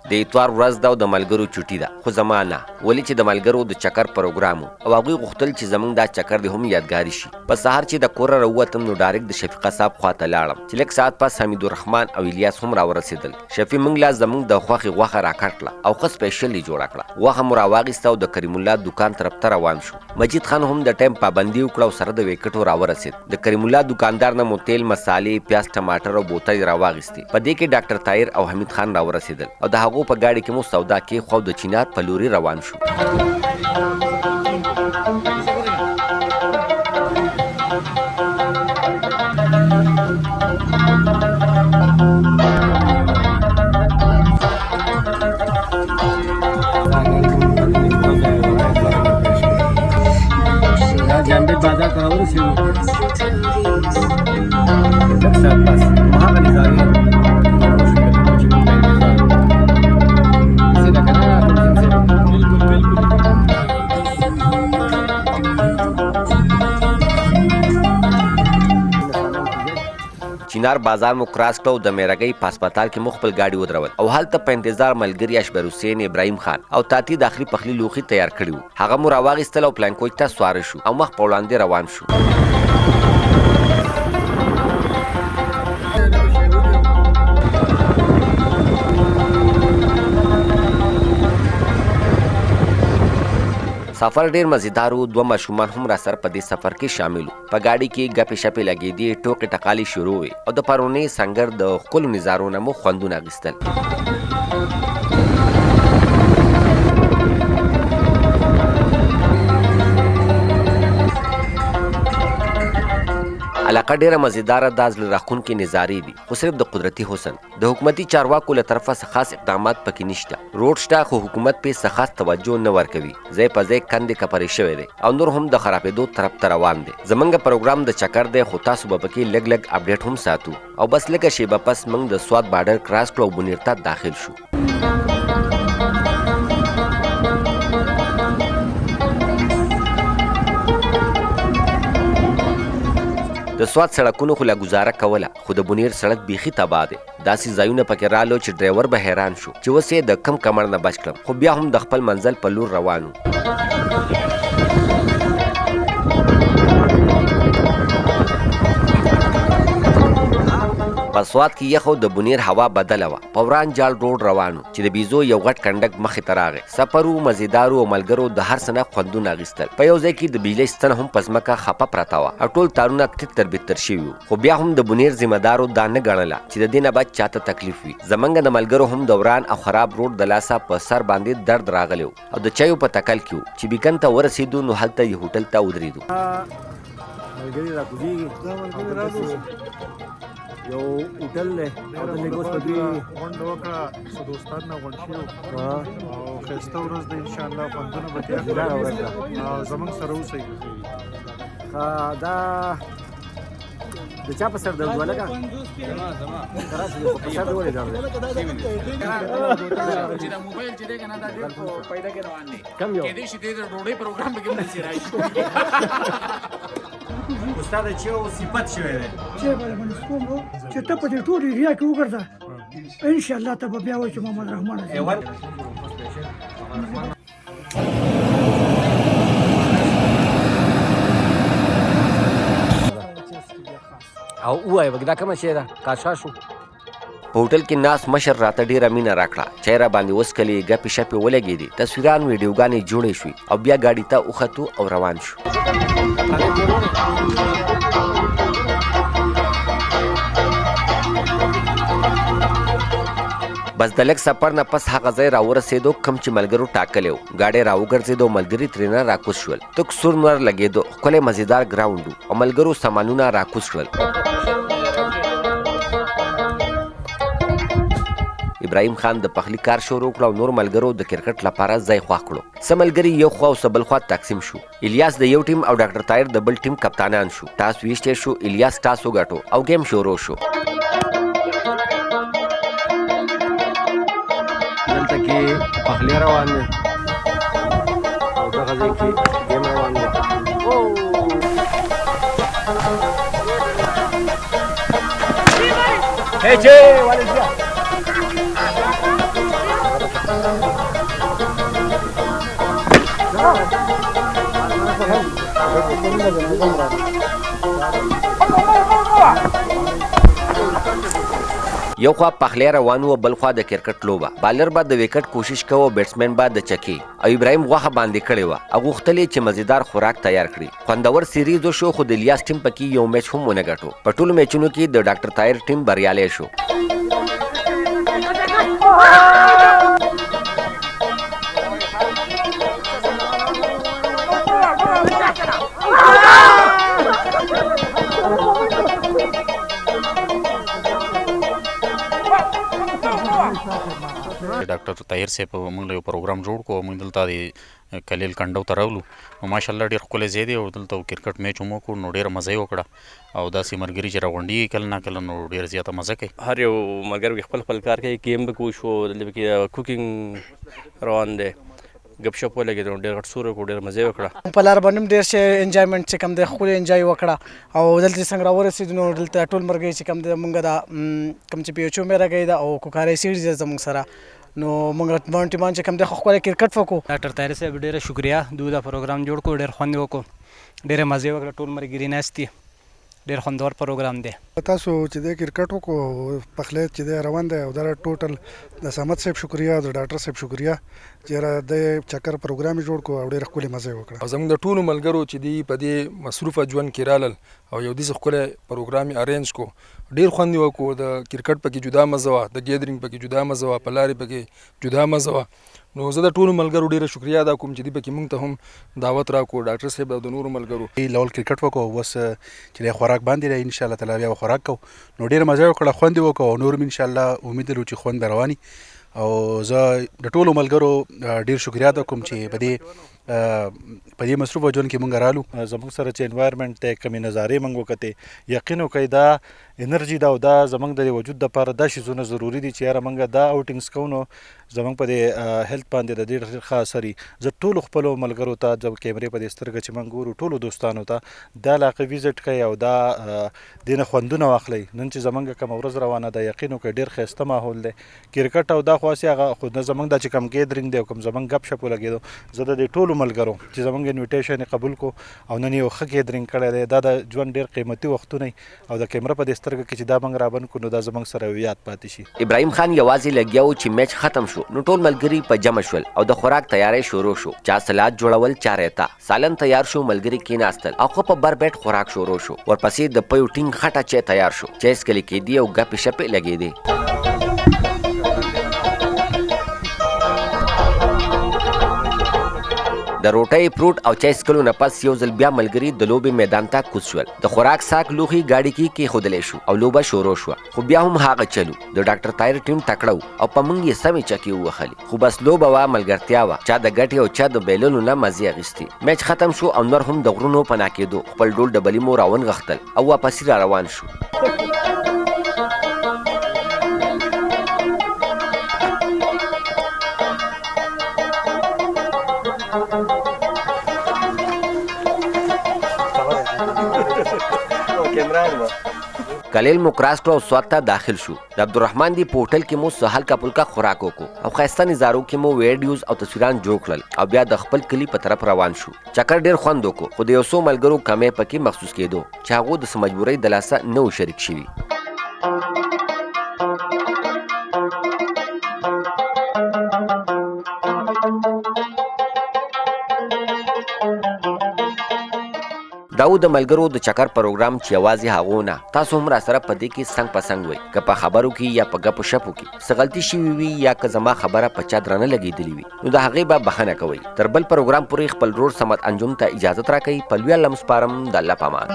د اتوار ورځ ده او د ملګرو چوټي ده، خو زما نه، ولې چې د ملګرو د چکر پروګرام او هغوی غوښتل چې زموږ دا چکر دې هم یادګاري شي. په سهار چې د کوره راووتم نو ډایرکټ د شفیقه صاحب خواته لاړم چې لږ ساعت پس حمیدالرحمن او الیاس هم راورسېدل. شفیق موږ لا زموږ د خوښې غوښه راکټله او ښه سپیشل یې جوړه کړه. غوښه مو راواخیسته او د کریم الله دکان طرف ته روان شو. مجید خان هم د ټایم پابندي وکړه او سره د ویکټو راورسېد. د کریم الله دکاندار نه مو تیل، مسالې، پیاز، ټماټر او بوتل راواخیستې. په دې کې ډاکټر طاهر او حمید خان راورسېدل او د هغو په ګاډي کې مو سودا کې خو د چینار په لوري روان شو. बाजार करावर چینار بازار مو کراس کړو. د میرګۍ په هسپتال کې مو خپل ګاډي ودرول او هلته په انتظار ملګري اشبر حسین، ابراهیم خان او تاتی داخلي پخلی لوښي تیار کړي وو. هغه مو راواخیستل او پلان کوچ ته سواره شو او مخ په وړاندې روان شو. سفر ډیر مزیدار و. 2 ماشومان هم را سره په دې سفر کې شامل وو. په ګاډي کې ګپې شپې لګېدې، ټوکې ټقالې شروع وې او د پرونۍ سنګر د ښکلو نظارو نه مو خوندونه اخیستل. علاقه ډیره مزیداره ده، زړه راښکونکې نظارې دي، خو صرف د قدرتي حسن. د حکومتي چارواکو له طرفه څه خاص اقدامات پکې نشته. روډ شته خو حکومت پې څه خاص توجه نه ورکوي. ځای په ځای کندې کپرې شوی دی او نور هم د خرابېدو طرف ته روان دی. زموږ پروګرام د چکر دی خو تاسو به پکې لږ لږ اپډیټ هم ساتو او بس لږه شیبه پس موږ د سوات بارډر کراس کړو او بونیر ته داخل شو. د سوات سړکونو خو لا ګزاره کوله، خو د بونیر سړک بیخي تباه دی. داسې ځایونه پکې رالو چې ډرایور به حیران شو چې اوس یې د کم کمر نه بچ کړم، خو بیا هم د خپل منزل په لور روان وو. په سوات کې یخ او د بونیر هوا بدله وه. په وران جال روډ روان وو چې د بیزو یو غټ کنډک مخې ته راغی. سفر و مزیدار او ملګرو د هر څه نه خوندونه اخیستل. په یو ځای کې د بجلۍ ستنه هم په ځمکه خپه پرته وه او ټول تارونه تتر بتر شوي وو، خو بیا هم د بونیر ذمه دارو دا نه ګڼله چې د دې نه بعد چاته تکلیف وي. زموږ د ملګرو هم د وران او خراب روډ د لاسه په سر باندې درد راغلی او د چایو په تکل کې وو چې بیکن ته ورسېدو نو هلته یې هوټل ته ودرېدو. یو هوټل دی او د لیګوس په دوی غونډه وکړه، څه دوستان نه غونډ شوي او ښایسته ورځ ده انشاءالله. خوندونه به تېر کړو او زموږ سره اوسئ. دا د چا په سر درد وه لکه په سر د ولې درد دی؟ چې دا موبایل چې دی که نه دا ډېر په پیدا کې روان دی. کم یو کېدای شي دی د ډوډۍ پروګرام پکې هم داسې راشي. استاد چې صفت شوی دی چې باندې کوم چې ته په دې ټول ایریا کې وګرځه، ان شاء الله ته به بیا وایې چې محمد رحمان او ووایه به دا کومه شی ده کاشا شو. په هوټل کې ناست مشر راته ډېره مینه راکړه. چای را باندې وڅکلې، ګپې شپې ولګېدې، تصویران ویډیوګانې جوړې شوې او بیا ګاډي ته وختو او روان شو. بس د لږ سفر نه پس هغه ځای راورسېدو کوم چې ملګرو ټاکلی و. ګاډی راوګرځېدو، ملګري ترېنه راکوز شول. تک سور نور لګېدو، ښکلی مزیدار ګراونډ و او ملګرو سامانونه راکوز شول. ابراهیم خان د پخلی کار شروع کړ او نور ملګرو د کرکټ لپاره ځای خوښ کړو. څه ملګري یو خوا او څه بل خوا تقسیم شو. الیاس د یو ټیم او ډاکټر طاهر د بل ټیم کپتانان شو. ټاس ویشتی شو، الیاس ټاس وګټو او ګیم شروع شو. دلته کې پخلی روان دی او دغه ځای کې ګیم روان دی. هی چې والد بیا یو خوا پخلی روان و بل خوا د کرکټ لوبه. بالر به د وکټ کوشش کوي، بیټسمن به د چکی. او ابراهیم غوښه باندې کړې وه او غوښتل یې چې مزیدار خوراک تیار کړي. خوندور سیریز وشو خو د الیاس ټیم پکې یو میچ هم ونه ګټو. په ټولو میچونو کې د ډاکټر طاهر ټیم بریالی شو. ډاکټر طاهر صاحب موږ یو پروګرام جوړ کړو. موږ دلته د کلیل کنډو ته راغلو. نو ماشاءالله ډېر ښکلی ځای دی او دلته کرکټ میچ هم وکړو. نو ډېره مزه یې وکړه او داسې ملګري چې راغونډېږي کله نه کله نو ډېر زیاته مزه کوي. هر یو ملګری خپل خپل کار کوي. گیم به کوشو دلته پکې کوکینګ روان دی، ګپ شپ ولګېد نو ډېر غټ سور وکړو، ډېر مزه یې وکړه. په لار باندې هم ډېر شی انجوایمنټ چې کوم دی ښکلې انجوای وکړه او دلته چې څنګه راورسېدو نو دلته ټول ملګري چې کوم دی مونږ دا کوم چې پی ایچ او مې راګی ده او کوکاری سیډز دی زموږ سره. نو موږ ټیمان چې کوم دی خو ښکلی کرکټ وکړو. ډاکټر طاهر صاحب ډېره شکریه. دوی دا پروګرام جوړ کړو، ډېر خوند وکړو، ډېره مزې وکړه. ټول ملګري ناست دي، ډېر خوندور پروګرام دی. تاسو چې د کرکټ وکړو پخلی چې دی روان دی او دا ټوټل د صمد صاحب شکریه، د ډاکټر صاحب شکریه چې د چکر پروګرام جوړ کړو او ډېر ښکلې مزه یې وکړه. زموږ د ټولو ملګرو چې دی په دې مصروفه ژوند کې رالل او یو داسې ښکلی پروګرام یې ارینج کړو، ډېر خوند یې وکړو. د کرکټ پکې جدا مزه وه، د ګیدرینګ پکې جدا مزه وه، په لارې پکې جدا مزه وه. نو زه د ټولو ملګرو ډېره شکریه ادا کوم چې دوی پکې موږ ته هم دعوت راکړو، ډاکټر صاحب او د نورو ملګرو. لول کرکټ وکړو، اوس چې د خوراک باندې دی انشاءالله تعالی بیا خوراک کوو. نو ډېره مزه یې وکړه، خوند یې وکړو او نور هم انشاءالله امید لرو چې خوند به رواني. او زه د ټولو ملګرو ډېر شکریه ادا کوم چې په دې مصروفه ژوند کې مونږ رالو. زموږ سره چې انوایرمنټ دی، کمې نظارې مونږ وکتې، یقین وکړئ دا انرژي ده او دا زموږ د وجود دپاره دا شیزونه ضروري دي چې یاره مونږ دا اوټینګز کوو نو زموږ په دې هیلث باندې د ډېر ښه اثر وي. زه ټولو خپلو ملګرو ته د کیمرې په دې سترګه چې موږ ګورو ټولو دوستانو ته دا علاقه ویزټ کوئ او دا دې نه خوندونه واخلئ. نن چې زموږ کومه ورځ روانه ده یقین وکړئ ډېر ښایسته ماحول دی. کرکټ او دا خو هسې هغه خو نه زموږ دا چې کوم ګیدرینګ دی او کوم زموږ ګپ شپ ولګېدو، زه د دې ټولو ملګرو چې زموږ انویټیشن یې قبول کو او نن یو ښه ګیدرینګ کړی دی. دا د ژوند ډېر قیمتي وختونه او د کیمره په دې سترګه کې چې دا موږ رابند کړو نو دا زموږ سره یاد پاتې شي. ابراهیم خان یوازې لګیا و چې میچ ختم شو نو ټول ملګري په جمع شول او د خوراک تیاری شروع شو. چا سلاد جوړول، چا ریتا. سالن تیار شو، ملګري کېناستل او خو په بر بیټ خوراک شروع شو. ورپسې د پیو ټینګ خټه چای تیار شو، چای څښل کېدي او ګپې شپې لګېدې. د روټۍ، فروټ او چای څښلو نه پس یو ځل بیا ملګري د لوبې میدان ته کوز شول. د خوراک ساک لوښي ګاډي کې کېښودلی شو او لوبه شروع شوه. خو بیا هم هغه چلو. د ډاکټر طاهر ټیم تکړه و او په موږ یې سمې چکې ووهلې. خو بس لوبه وه، ملګرتیا وه، چا د ګټې او چا د بیللو نه مزې اخیستې. میچ ختم شو او نور هم د غرونو په ناکېدو خپل ډول ډبلي مو راونغښتل او واپسې را روان شو. کلیل مو کراس کړو او سوات ته داخل شو. د عبدالرحمن دی په هوټل کې مو څه هلکه پلکه خوراک وکړو او ښایسته نظارو کې مو ویډیوز او تصویران جوړ کړل او بیا د خپل کلي په طرف روان شو. چکر ډېر خوند وکړو خو د یو څو ملګرو کمی پکې محسوس کېدو چې هغو د څه مجبورۍ د لاسه نه و شریک شوي. دا و د ملګرو د چکر پروګرام چې یوازې هغو نه، تاسو هم راسره په دې کې څنګ په څنګ وئ. که په خبرو کې یا په ګپو شپو کې څه غلطي شوي وي یا که زما خبره په چا درنه لګېدلې وي نو د هغې به بښنه کوئ. تر بل پروګرام پورې خپل ورور صمد انجم ته اجازت راکوئ. په لوی الله مو سپارم. د الله په امان.